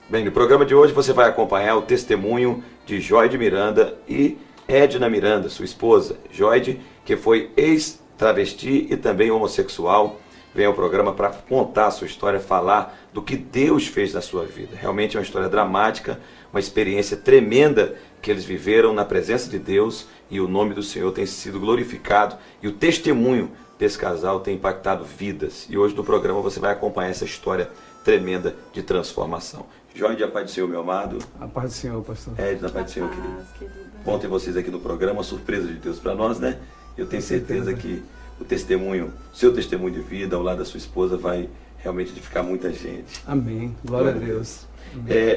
Bem, no programa de hoje você vai acompanhar o testemunho de Joide Miranda e Edna Miranda, sua esposa. Joide, que foi ex-travesti e também homossexual, vem ao programa para contar a sua história, falar do que Deus fez na sua vida. Realmente é uma história dramática, uma experiência tremenda que eles viveram na presença de Deus, e o nome do Senhor tem sido glorificado, e o testemunho desse casal tem impactado vidas. E hoje no programa você vai acompanhar essa história tremenda de transformação. Joide, a paz do Senhor, meu amado. A paz do Senhor, pastor. Edna, a paz do Senhor, querido. Bom ter vocês aqui no programa, uma surpresa de Deus para nós, né? Eu tenho certeza que o testemunho, seu testemunho de vida ao lado da sua esposa vai realmente edificar muita gente. Amém. Glória a Deus.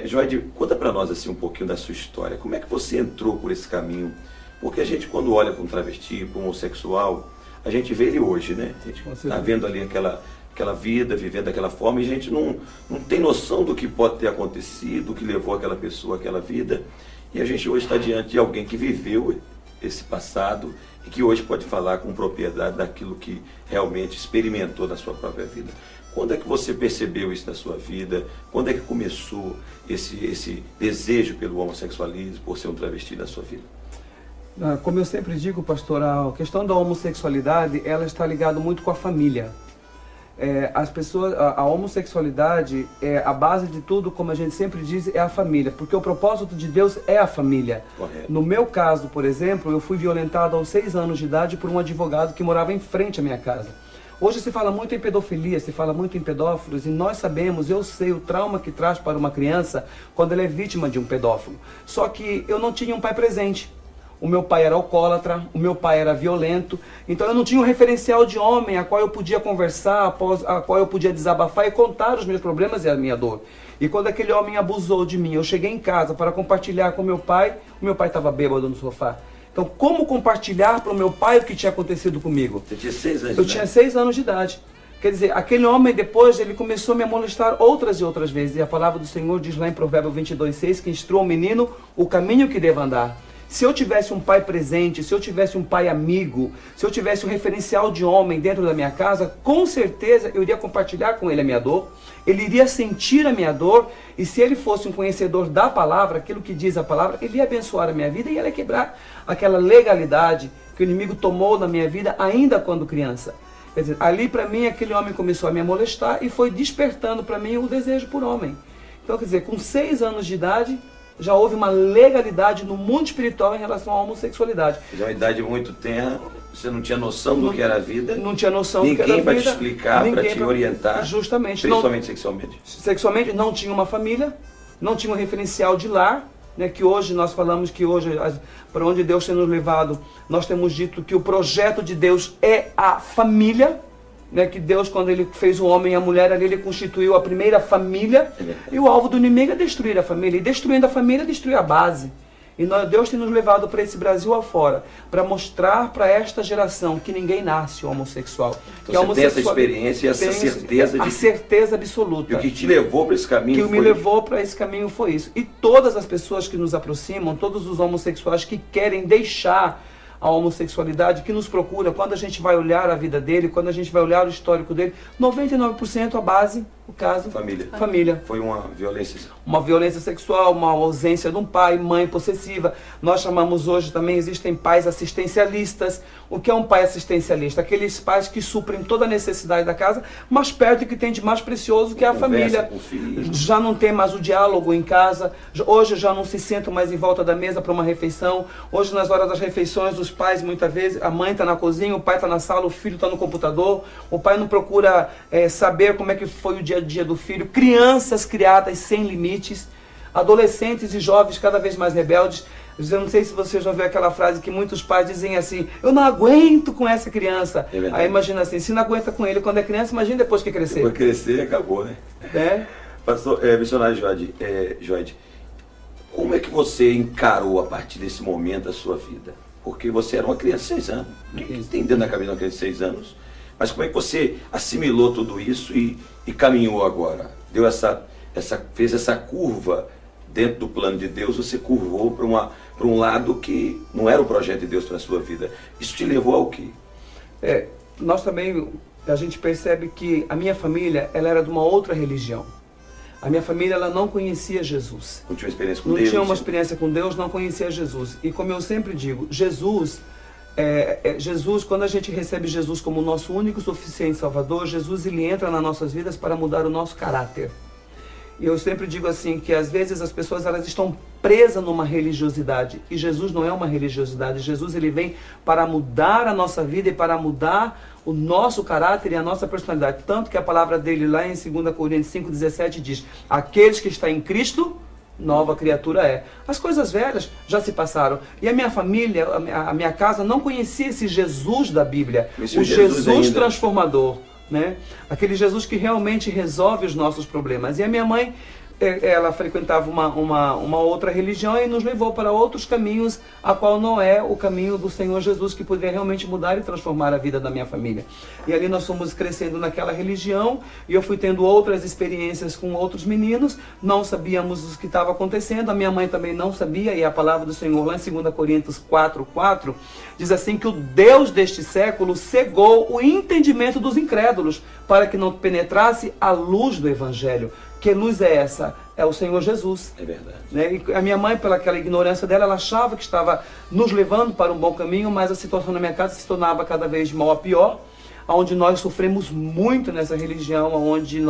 Joide, conta para nós assim um pouquinho da sua história. Como é que você entrou por esse caminho? Porque a gente, quando olha para um travesti, para um homossexual, a gente vê ele hoje, né? A gente está vendo ali aquela vida, vivendo daquela forma, e a gente não tem noção do que pode ter acontecido, do que levou aquela pessoa àquela vida. E a gente hoje está diante de alguém que viveu esse passado e que hoje pode falar com propriedade daquilo que realmente experimentou na sua própria vida. Quando é que você percebeu isso na sua vida? Quando é que começou esse desejo pelo homossexualismo, por ser um travesti na sua vida? Como eu sempre digo, pastor, a questão da homossexualidade, ela está ligada muito com a família. As pessoas, a homossexualidade, a base de tudo, como a gente sempre diz, é a família, porque o propósito de Deus é a família. Correto. No meu caso, por exemplo, eu fui violentado aos 6 anos de idade por um advogado que morava em frente à minha casa. Hoje se fala muito em pedofilia, se fala muito em pedófilos, e nós sabemos, eu sei o trauma que traz para uma criança quando ela é vítima de um pedófilo. Só que eu não tinha um pai presente. O meu pai era alcoólatra, o meu pai era violento, então eu não tinha um referencial de homem a qual eu podia conversar, a qual eu podia desabafar e contar os meus problemas e a minha dor. E quando aquele homem abusou de mim, eu cheguei em casa para compartilhar com o meu pai estava bêbado no sofá. Então, como compartilhar para o meu pai o que tinha acontecido comigo? Você tinha 6 anos de idade? Eu tinha 6 anos de idade. Quer dizer, aquele homem depois, ele começou a me molestar outras e outras vezes. E a palavra do Senhor diz lá em Provérbios 22:6 que instrua o menino o caminho que deve andar. Se eu tivesse um pai presente, se eu tivesse um pai amigo, se eu tivesse um referencial de homem dentro da minha casa, com certeza eu iria compartilhar com ele a minha dor, ele iria sentir a minha dor, e se ele fosse um conhecedor da palavra, aquilo que diz a palavra, ele ia abençoar a minha vida e ia quebrar aquela legalidade que o inimigo tomou na minha vida ainda quando criança. Quer dizer, ali para mim aquele homem começou a me molestar e foi despertando para mim o desejo por homem. Então, quer dizer, com 6 anos de idade, já houve uma legalidade no mundo espiritual em relação à homossexualidade. Já uma idade muito tenra, você não tinha noção do que era a vida. Não tinha noção do que era a vida. Ninguém para te explicar, para te orientar. Justamente. Principalmente sexualmente. Sexualmente, não tinha uma família, não tinha um referencial de lar, né, que hoje nós falamos que hoje, para onde Deus tem nos levado, nós temos dito que o projeto de Deus é a família. Né, que Deus, quando ele fez o homem e a mulher ali, ele constituiu a primeira família, e o alvo do inimigo é destruir a família, e destruindo a família, destruir a base. E Deus tem nos levado para esse Brasil afora, para mostrar para esta geração que ninguém nasce homossexual. Então você tem essa experiência e essa certeza de... A certeza absoluta. E o que te levou para esse caminho me levou para esse caminho foi isso. E todas as pessoas que nos aproximam, todos os homossexuais que querem deixar a homossexualidade, que nos procura, quando a gente vai olhar a vida dele, quando a gente vai olhar o histórico dele, 99% a base, o caso, família. Foi uma violência. Uma violência sexual, uma ausência de um pai, mãe possessiva. Nós chamamos hoje também, existem pais assistencialistas. O que é um pai assistencialista? Aqueles pais que suprem toda a necessidade da casa, mas perto do que tem de mais precioso, que é a família. Já não tem mais o diálogo em casa, hoje já não se sentam mais em volta da mesa para uma refeição. Hoje, nas horas das refeições, os pais, muitas vezes, a mãe está na cozinha, o pai está na sala, o filho está no computador, o pai não procura saber como é que foi o dia a dia do filho. Crianças criadas sem limites, adolescentes e jovens cada vez mais rebeldes. Eu não sei se você já ouviu aquela frase que muitos pais dizem assim: eu não aguento com essa criança. Aí imagina assim, se não aguenta com ele quando é criança, imagina depois que crescer. Depois que crescer, acabou, né? Pastor, missionário Joide, como é que você encarou a partir desse momento a sua vida? Porque você era uma criança de 6 anos. Ninguém tem dentro da cabeça uma criança de 6 anos. Mas como é que você assimilou tudo isso e caminhou agora? Fez essa curva dentro do plano de Deus, você curvou para um lado que não era o projeto de Deus para a sua vida. Isso te levou ao quê? Nós também, a gente percebe que a minha família, ela era de uma outra religião. A minha família, ela não conhecia Jesus. Não tinha uma experiência com Deus. Não tinha uma sim. experiência com Deus, não conhecia Jesus. E como eu sempre digo, Jesus, quando a gente recebe Jesus como nosso único e suficiente Salvador, Jesus, ele entra nas nossas vidas para mudar o nosso caráter. E eu sempre digo assim, que às vezes as pessoas, elas estão presas numa religiosidade. E Jesus não é uma religiosidade. Jesus, ele vem para mudar a nossa vida e para mudar o nosso caráter e a nossa personalidade. Tanto que a palavra dele lá em 2 Coríntios 5,17 diz: aqueles que estão em Cristo, nova criatura é. As coisas velhas já se passaram. E a minha família, a minha casa não conhecia esse Jesus da Bíblia. O Jesus transformador. Né? Aquele Jesus que realmente resolve os nossos problemas. E a minha mãe, ela frequentava uma outra religião e nos levou para outros caminhos, a qual não é o caminho do Senhor Jesus, que poderia realmente mudar e transformar a vida da minha família. E ali nós fomos crescendo naquela religião, e eu fui tendo outras experiências com outros meninos, não sabíamos o que estava acontecendo, a minha mãe também não sabia, e a palavra do Senhor lá em 2 Coríntios 4:4 diz assim, que o Deus deste século cegou o entendimento dos incrédulos, para que não penetrasse a luz do Evangelho. Que luz é essa? É o Senhor Jesus. É verdade. Né? E a minha mãe, pela aquela ignorância dela, ela achava que estava nos levando para um bom caminho, mas a situação na minha casa se tornava cada vez de mal a pior, onde nós sofremos muito nessa religião, onde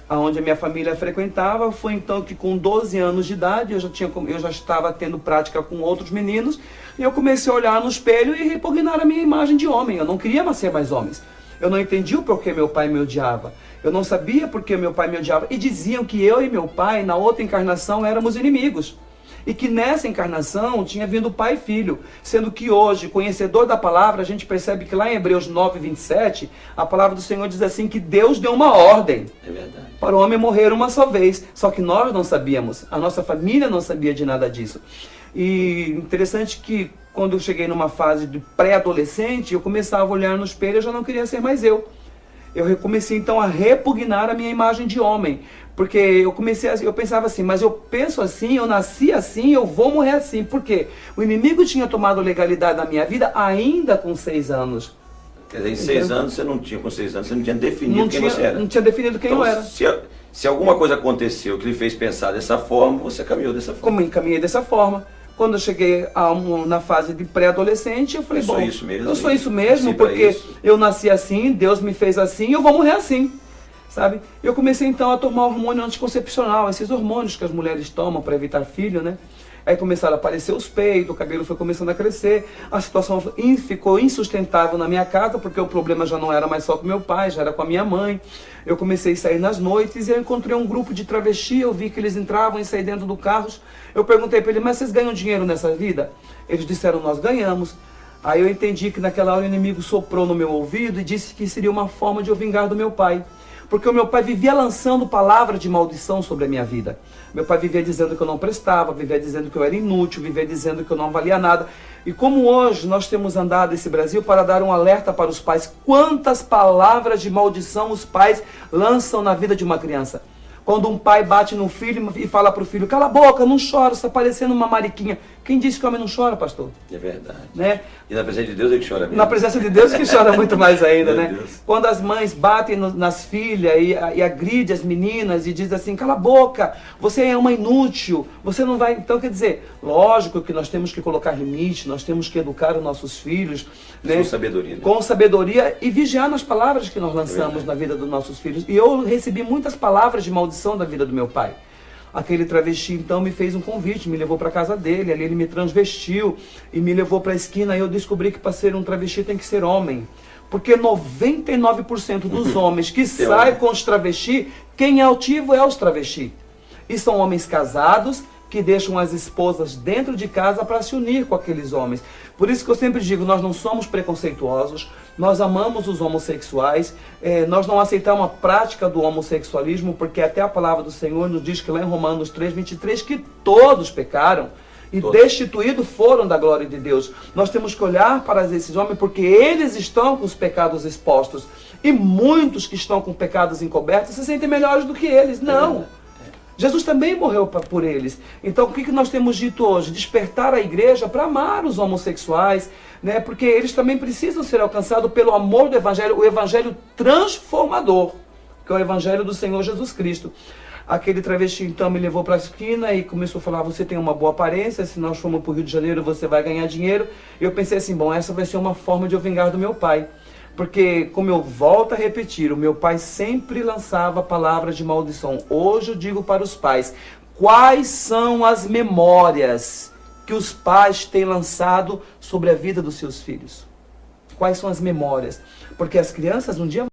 a minha família frequentava. Foi então que com 12 anos de idade, eu já estava tendo prática com outros meninos, e eu comecei a olhar no espelho e repugnar a minha imagem de homem. Eu não queria mais ser mais homens. Eu não entendi o porquê meu pai me odiava. Eu não sabia porque meu pai me odiava. E diziam que eu e meu pai, na outra encarnação, éramos inimigos. E que nessa encarnação tinha vindo pai e filho. Sendo que hoje, conhecedor da palavra, a gente percebe que lá em Hebreus 9:27, a palavra do Senhor diz assim, que Deus deu uma ordem. É verdade. Para o homem morrer uma só vez. Só que nós não sabíamos. A nossa família não sabia de nada disso. E interessante que quando eu cheguei numa fase de pré-adolescente, eu começava a olhar no espelho e eu já não queria ser mais eu. Eu comecei então a repugnar a minha imagem de homem, porque eu pensava assim, mas eu penso assim, eu nasci assim, eu vou morrer assim. Por quê? O inimigo tinha tomado legalidade da minha vida ainda com 6 anos. Quer dizer, em 6 anos você não tinha, com 6 anos você não tinha definido quem você era. Não tinha definido quem então, eu era. Se alguma coisa aconteceu que lhe fez pensar dessa forma, você caminhou dessa forma. Caminhei dessa forma. Quando eu cheguei na fase de pré-adolescente, eu falei, eu sou isso mesmo, eu sou isso mesmo, porque eu nasci assim, Deus me fez assim, eu vou morrer assim, sabe? Eu comecei então a tomar hormônio anticoncepcional, esses hormônios que as mulheres tomam para evitar filho, né? Aí começaram a aparecer os peitos, o cabelo foi começando a crescer, a situação ficou insustentável na minha casa, porque o problema já não era mais só com meu pai, já era com a minha mãe. Eu comecei a sair nas noites e eu encontrei um grupo de travesti, eu vi que eles entravam e saíam dentro do carro. Eu perguntei para eles, mas vocês ganham dinheiro nessa vida? Eles disseram, nós ganhamos. Aí eu entendi que naquela hora o inimigo soprou no meu ouvido e disse que seria uma forma de eu vingar do meu pai. Porque o meu pai vivia lançando palavras de maldição sobre a minha vida. Meu pai vivia dizendo que eu não prestava, vivia dizendo que eu era inútil, vivia dizendo que eu não valia nada. E como hoje nós temos andado esse Brasil para dar um alerta para os pais, quantas palavras de maldição os pais lançam na vida de uma criança. Quando um pai bate no filho e fala para o filho, cala a boca, não chora, você está parecendo uma mariquinha. Quem disse que o homem não chora, pastor? É verdade. Né? E na presença de Deus ele chora mesmo. Na presença de Deus que chora muito mais ainda, né? Deus. Quando as mães batem nas filhas e agride as meninas e diz assim, cala a boca, você é uma inútil, você não vai... Então, quer dizer, lógico que nós temos que colocar limite, nós temos que educar os nossos filhos, né? Com sabedoria. Né? Com sabedoria e vigiar nas palavras que nós lançamos na vida dos nossos filhos. E eu recebi muitas palavras de maldição da vida do meu pai. Aquele travesti então me fez um convite, me levou para casa dele, ali ele me transvestiu e me levou para a esquina e eu descobri que para ser um travesti tem que ser homem. Porque 99% dos homens que saem com os travesti, quem é altivo é os travesti. E são homens casados que deixam as esposas dentro de casa para se unir com aqueles homens. Por isso que eu sempre digo, nós não somos preconceituosos, nós amamos os homossexuais, nós não aceitamos a prática do homossexualismo, porque até a palavra do Senhor nos diz que lá em Romanos 3:23, que todos pecaram e destituídos foram da glória de Deus. Nós temos que olhar para esses homens, porque eles estão com os pecados expostos. E muitos que estão com pecados encobertos se sentem melhores do que eles. Não! Jesus também morreu por eles. Então o que nós temos dito hoje? Despertar a igreja para amar os homossexuais, né? Porque eles também precisam ser alcançados pelo amor do Evangelho, o Evangelho transformador, que é o Evangelho do Senhor Jesus Cristo. Aquele travesti então me levou para a esquina e começou a falar, você tem uma boa aparência, se nós formos para o Rio de Janeiro você vai ganhar dinheiro. Eu pensei assim, bom, essa vai ser uma forma de eu vingar do meu pai. Porque, como eu volto a repetir, o meu pai sempre lançava palavras de maldição. Hoje eu digo para os pais, quais são as memórias que os pais têm lançado sobre a vida dos seus filhos? Quais são as memórias? Porque as crianças um dia